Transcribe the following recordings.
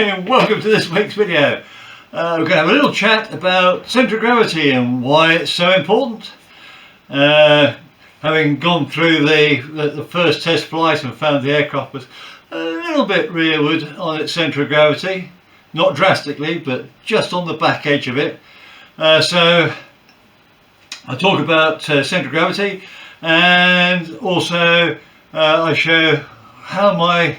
and welcome to this week's video. We're going to have a little chat about centre of gravity and why it's so important. Having gone through the first test flight and found the aircraft was a little bit rearward on its centre of gravity, not drastically but just on the back edge of it. So I talk about centre of gravity, and also I show how my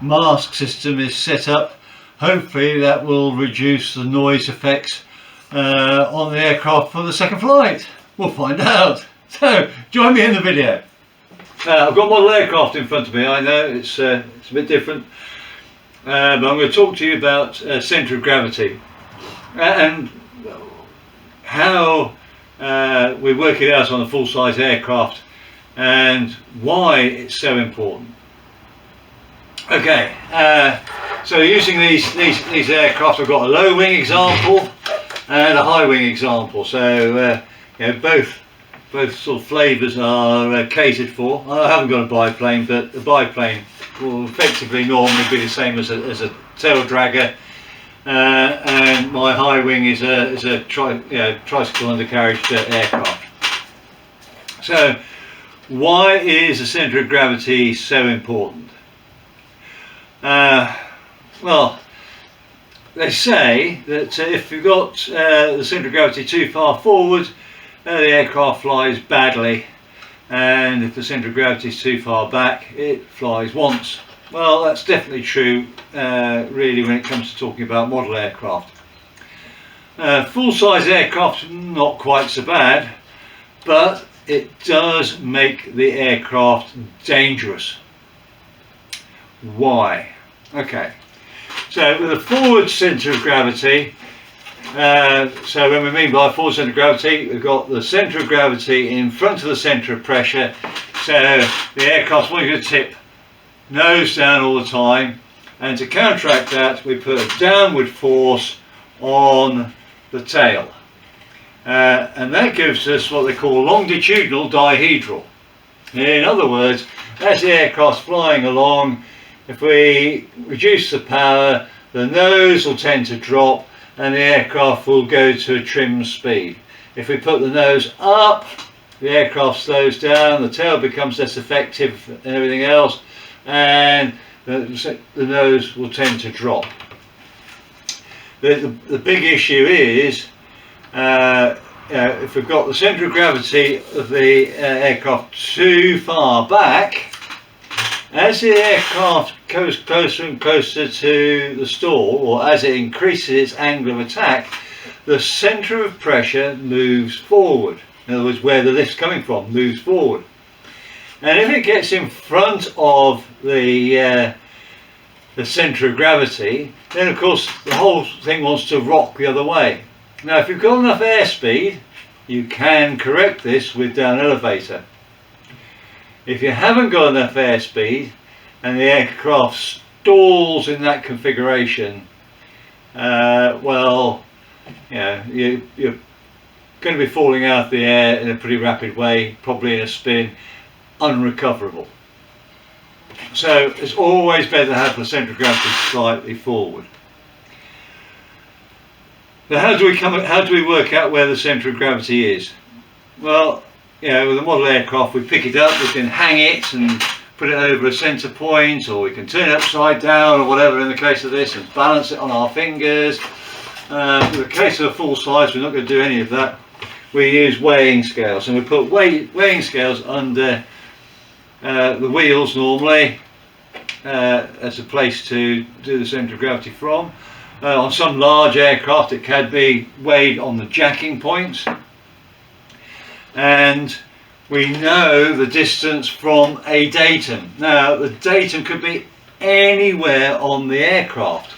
mask system is set up. Hopefully that will reduce the noise effects on the aircraft for the second flight. We'll find out. So join me in the video. I've got model aircraft in front of me. I know it's a bit different, but I'm going to talk to you about centre of gravity and how we work it out on a full-size aircraft and why it's so important. Okay, so using these aircraft, I've got a low wing example and a high wing example. So you know, both sort of flavours are catered for. I haven't got a biplane, but the biplane will effectively normally be the same as a tail dragger, and my high wing is a tricycle undercarriage aircraft. So why is the centre of gravity so important? Well, they say that if you've got the centre of gravity too far forward, the aircraft flies badly, and if the centre of gravity is too far back, it flies once. Well, that's definitely true really when it comes to talking about model aircraft. Full-size aircraft, not quite so bad, but it does make the aircraft dangerous. Why? Okay, so with a forward centre of gravity, so when we mean by forward centre of gravity, we've got the centre of gravity in front of the centre of pressure, so the aircraft's wanting to tip nose down all the time, and to counteract that we put a downward force on the tail, and that gives us what they call longitudinal dihedral. In other words, as the aircraft's flying along, if we reduce the power, the nose will tend to drop and the aircraft will go to a trim speed. If we put the nose up, the aircraft slows down, the tail becomes less effective and everything else, and the nose will tend to drop. The big issue is if we've got the centre of gravity of the aircraft too far back, as the aircraft goes closer and closer to the stall, or as it increases its angle of attack, the centre of pressure moves forward. In other words, where the lift's coming from moves forward. And if it gets in front of the centre of gravity, then of course the whole thing wants to rock the other way. Now, if you've got enough airspeed, you can correct this with down elevator. If you haven't got enough airspeed and the aircraft stalls in that configuration, well, you know, you're going to be falling out of the air in a pretty rapid way, probably in a spin, unrecoverable. So it's always better to have the centre of gravity slightly forward. Now, how do we work out where the centre of gravity is? Well, you know, with a model aircraft, we pick it up, we can hang it and put it over a centre point, or we can turn it upside down or whatever in the case of this, and balance it on our fingers. In the case of a full size, we're not going to do any of that. We use weighing scales, and we put weighing scales under the wheels normally as a place to do the centre of gravity from. On some large aircraft it can be weighed on the jacking points, and we know the distance from a datum. Now, the datum could be anywhere on the aircraft.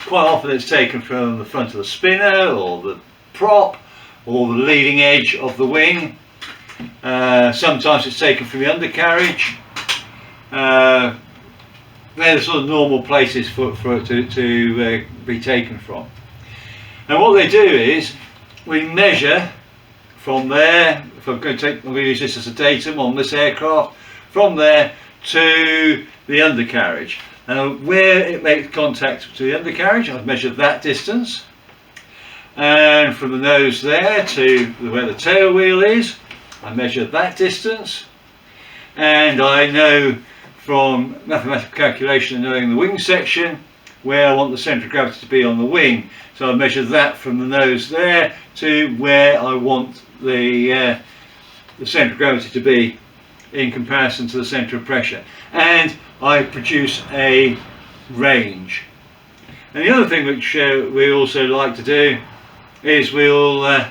Quite often it's taken from the front of the spinner, or the prop, or the leading edge of the wing. Sometimes it's taken from the undercarriage. They're the sort of normal places for it to be taken from. And what they do is, we measure from there, if I'm going to use this as a datum on this aircraft, from there to the undercarriage. And where it makes contact to the undercarriage, I've measured that distance. And from the nose there to where the tail wheel is, I measured that distance. And I know from mathematical calculation, knowing the wing section, where I want the centre of gravity to be on the wing. So I measured that from the nose there to where I want the centre of gravity to be in comparison to the centre of pressure. And I produce a range. And the other thing which we also like to do is we'll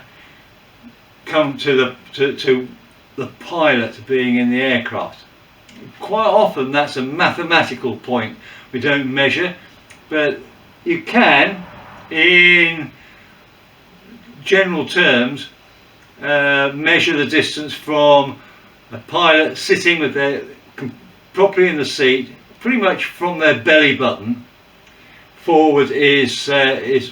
come to the pilot being in the aircraft. Quite often that's a mathematical point we don't measure, but you can, in general terms, measure the distance from a pilot sitting with their properly in the seat, pretty much from their belly button forward is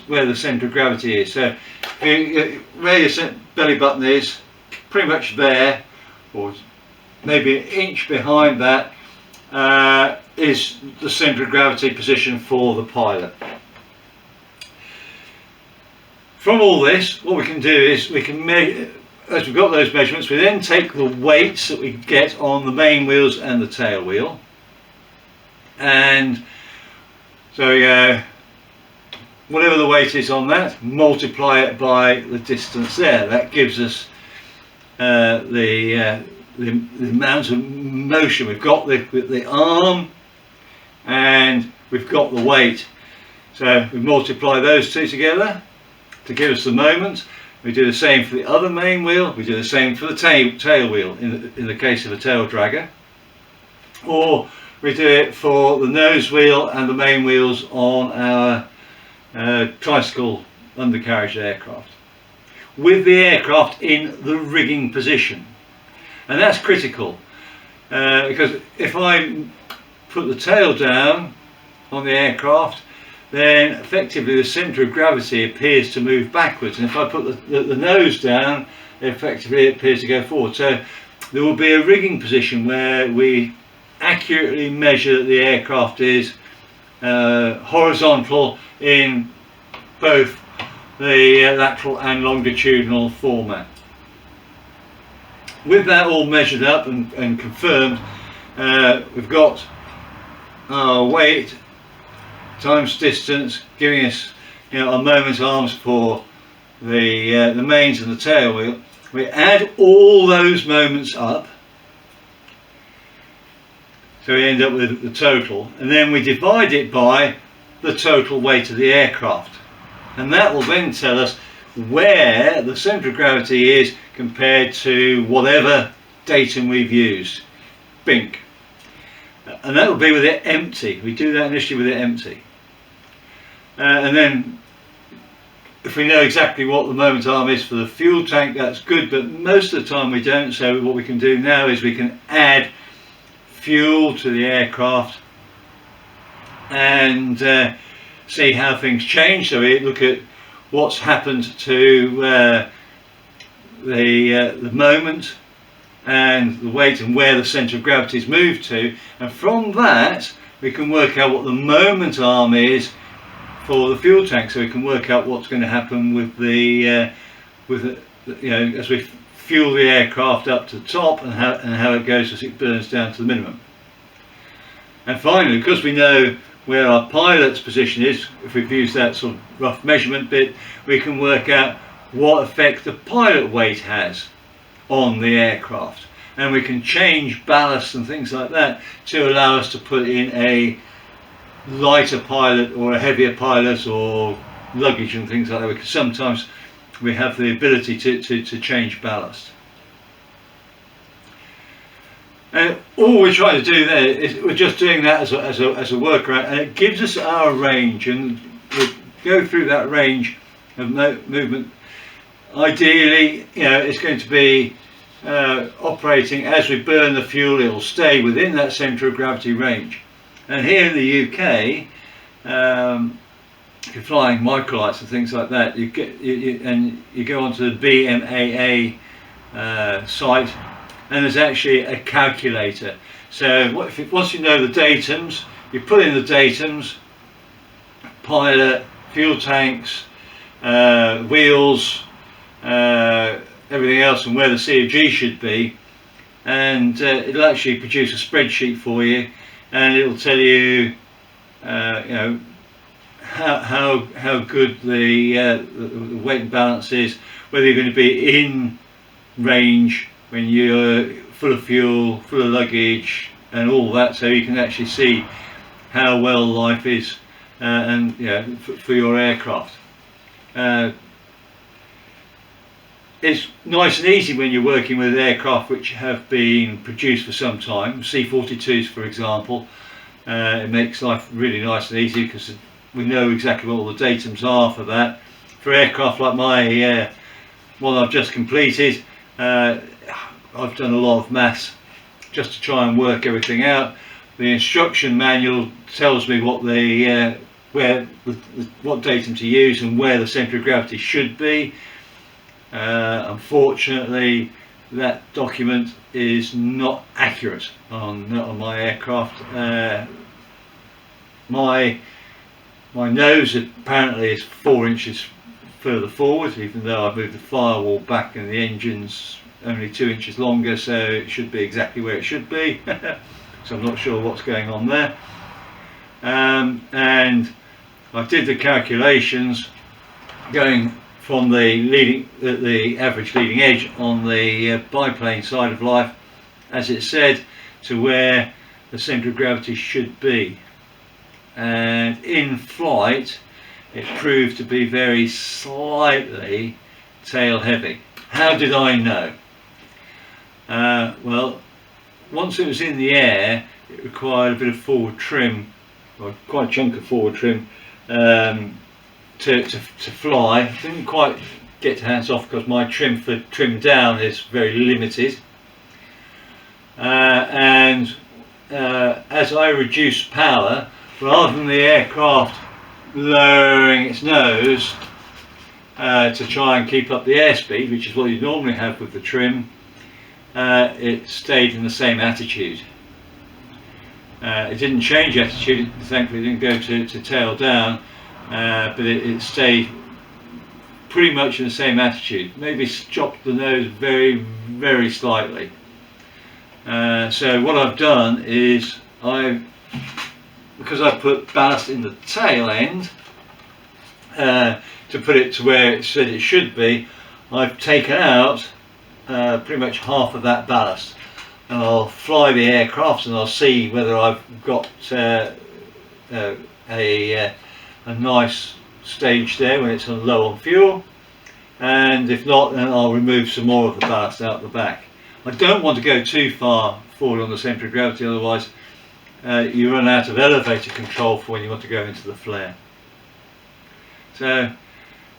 where the centre of gravity is. So where your belly button is, pretty much there, or maybe an inch behind that, is the centre of gravity position for the pilot. From all this, what we can do is we can measure, as we've got those measurements, we then take the weights that we get on the main wheels and the tail wheel, and so whatever the weight is on that, multiply it by the distance there. That gives us the amount of motion. We've got the arm and we've got the weight. So we multiply those two together to give us the moment. We do the same for the other main wheel. We do the same for the tail wheel in the case of a tail dragger. Or we do it for the nose wheel and the main wheels on our tricycle undercarriage aircraft, with the aircraft in the rigging position. And that's critical, because if I put the tail down on the aircraft, then effectively the centre of gravity appears to move backwards, and if I put the nose down, effectively it appears to go forward. So there will be a rigging position where we accurately measure that the aircraft is horizontal in both the lateral and longitudinal format. With that all measured up and confirmed, we've got our weight times distance, giving us, our moment arms for the mains and the tail wheel. We add all those moments up, so we end up with the total, and then we divide it by the total weight of the aircraft, and that will then tell us where the centre of gravity is compared to whatever datum we've used. Bink. And that will be with it empty. We do that initially with it empty. And then if we know exactly what the moment arm is for the fuel tank, that's good, but most of the time we don't. So what we can do now is we can add fuel to the aircraft and see how things change. So we look at what's happened to the moment and the weight and where the centre of gravity is moved to, and from that we can work out what the moment arm is for the fuel tank, so we can work out what's going to happen with the as we fuel the aircraft up to the top, and how it goes as it burns down to the minimum. And finally, because we know where our pilot's position is, if we've used that sort of rough measurement bit, we can work out what effect the pilot weight has on the aircraft, and we can change ballast and things like that to allow us to put in a lighter pilot or a heavier pilot or luggage and things like that, because sometimes we have the ability to change ballast. And all we're trying to do there is we're just doing that as a workaround, and it gives us our range, and we'll go through that range of movement. Ideally, it's going to be operating as we burn the fuel. It will stay within that centre of gravity range. And here in the UK, if you're flying microlights and things like that, you go onto the BMAA site, and there's actually a calculator. So once you know the datums, you put in the datums, pilot, fuel tanks, wheels, everything else, and where the CofG should be, and it'll actually produce a spreadsheet for you, and it'll tell you, you know, how good the weight and balance is, whether you're going to be in range when you're full of fuel, full of luggage, and all that, so you can actually see how well life is, and you know, for your aircraft. It's nice and easy when you're working with aircraft which have been produced for some time, C-42s for example. It makes life really nice and easy because we know exactly what all the datums are for that. For aircraft like my one I've just completed, I've done a lot of maths just to try and work everything out. The instruction manual tells me what the what datum to use and where the centre of gravity should be. Unfortunately, that document is not accurate on my aircraft. My nose apparently is 4 inches further forward, even though I've moved the firewall back and the engine's only 2 inches longer, so it should be exactly where it should be. So I'm not sure what's going on there. And I did the calculations going from the average leading edge on the biplane side of life, as it said, to where the centre of gravity should be. And in flight it proved to be very slightly tail heavy. How did I know? Well, once it was in the air, it required a bit of forward trim, or quite a chunk of forward trim, to fly. I didn't quite get to hands off because my trim for trim down is very limited, and as I reduced power, rather than the aircraft lowering its nose to try and keep up the airspeed, which is what you normally have with the trim, it stayed in the same attitude. It didn't change attitude, thankfully it didn't go to tail down, but it stayed pretty much in the same attitude, maybe chopped the nose very, very slightly. So what I've done is, because I put ballast in the tail end to put it to where it said it should be, I've taken out pretty much half of that ballast, and I'll fly the aircraft and I'll see whether I've got a nice stage there when it's low on fuel, and if not, then I'll remove some more of the ballast out the back. I don't want to go too far forward on the centre of gravity, otherwise you run out of elevator control for when you want to go into the flare. So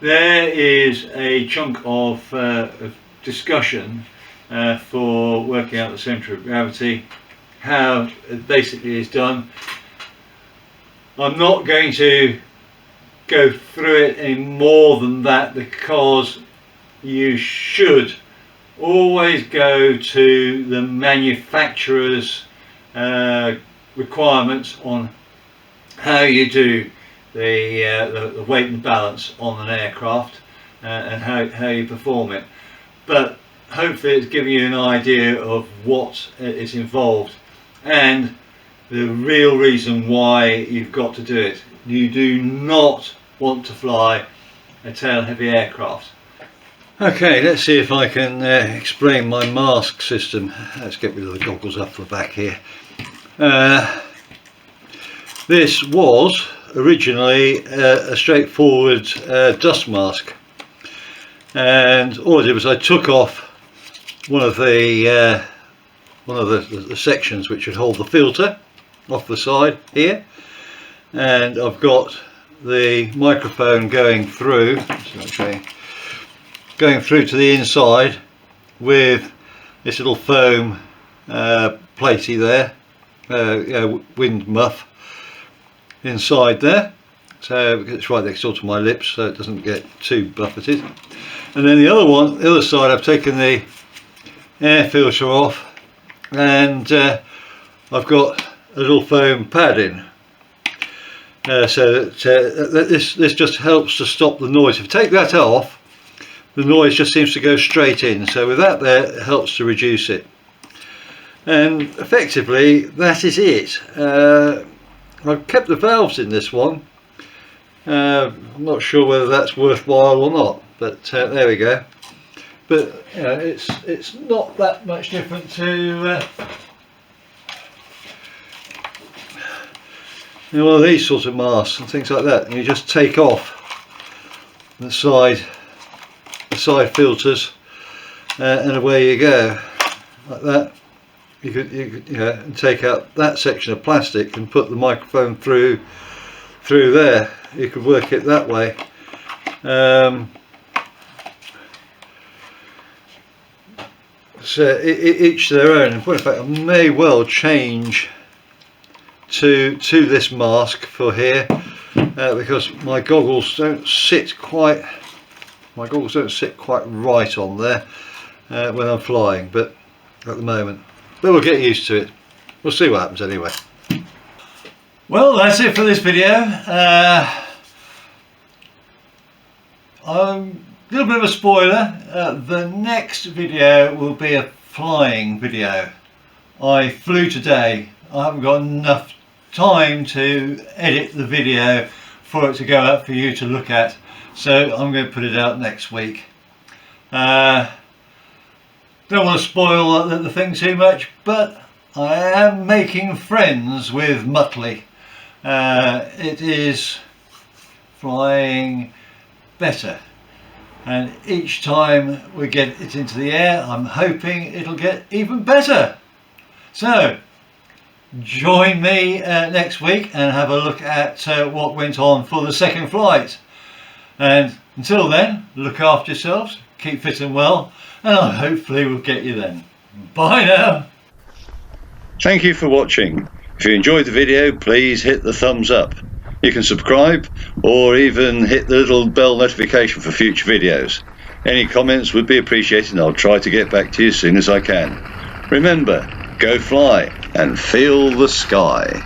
there is a chunk of discussion for working out the centre of gravity, how it basically is done. I'm not going to go through it any more than that, because you should always go to the manufacturer's requirements on how you do the weight and balance on an aircraft and how you perform it. But hopefully it's giving you an idea of what is involved and the real reason why you've got to do it. You do not want to fly a tail heavy aircraft. Okay, let's see if I can explain my mask system. Let's get rid of the goggles off the back here. This was originally a straightforward dust mask, and all I did was I took off one of the sections which would hold the filter off the side here, and I've got the microphone going through to the inside with this little foam platey there, wind muff inside there, so it's right next door to my lips so it doesn't get too buffeted. And then the other side, I've taken the air filter off, and I've got a little foam pad in, so that this just helps to stop the noise. If you take that off, the noise just seems to go straight in, so with that there, it helps to reduce it. And effectively that is it. I've kept the valves in this one. I'm not sure whether that's worthwhile or not, but there we go. But you know, it's not that much different to you know, one of these sorts of masks and things like that. And you just take off the side filters and away you go, like that. You could you know, and take out that section of plastic and put the microphone through there. You could work it that way. So each their own. In point of fact, I may well change to this mask for here because my goggles don't sit quite right on there when I'm flying, but at the moment. But we'll get used to it. We'll see what happens anyway. Well, that's it for this video. A little bit of a spoiler. The next video will be a flying video. I flew today. I haven't got enough time to edit the video for it to go out for you to look at, so I'm going to put it out next week. Don't want to spoil the thing too much, but I am making friends with Muttley. It is flying better, and each time we get it into the air, I'm hoping it'll get even better. So join me next week and have a look at what went on for the second flight. And until then, look after yourselves, keep fit and well, and I hopefully will get you then. Bye now. Thank you for watching. If you enjoyed the video, please hit the thumbs up. You can subscribe or even hit the little bell notification for future videos. Any comments would be appreciated, and I'll try to get back to you as soon as I can. Remember, go fly and feel the sky.